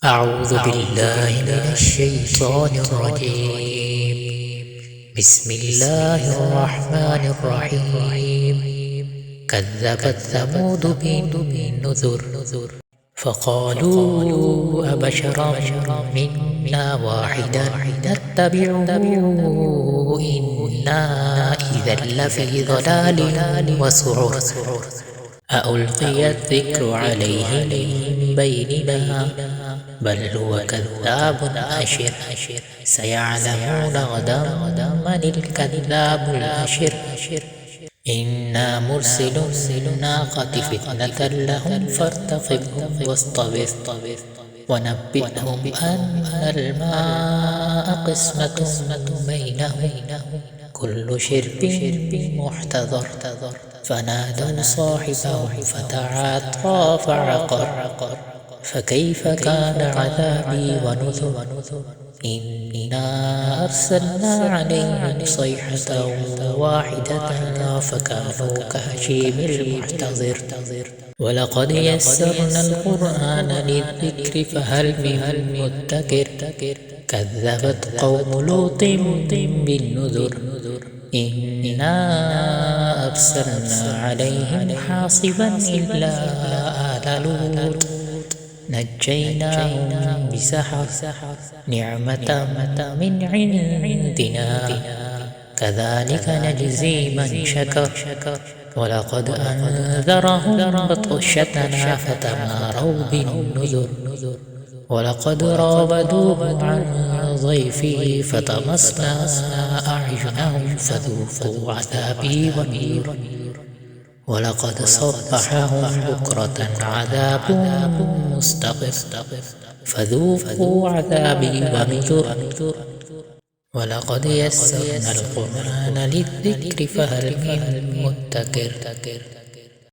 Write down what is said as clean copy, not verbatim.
أعوذ بالله من الشيطان الرجيم. بسم الله الرحمن الرحيم. كذبت ثمود بالنذر فقالوا أبشرا منا واحدا نتبعه إنا إذا لفي ضلال وسعر. أألقي الذكر عليه من بيننا بل هو كذاب أشر. سيعلمون غدا من الكذاب الأشر. إنا مرسل الناقة فتنة لهم فارتقبهم واصطبر ونبئهم أن الماء قسمة بينهم كل شرب محتضر. فنادوا صاحبهم فتعاطى فعقر فكيف كان عذابي ونذر. إنا أرسلنا عليهم صيحة واحدة فكانوا كهشيم المحتضر. ولقد يسرنا القرآن للذكر فهل من مدكر. كذبت قوم لوط بالنذر. إنا أرسلنا عليهم حاصبا إلا آل لوط نجيناهم بسحر نعمة من عندنا كذلك نجزي من شكر. ولقد أنذرهم بطشتنا فتماروا بالنذر. ولقد راودوه عن ضيفه فطمسنا أعينهم فذوقوا عذابي ونذر. ولقد صبحهم بكرة عذاب مستقر فذوقوا عذابي ونذر. ولقد يسرنا القرآن للذكر فهل من مدكر.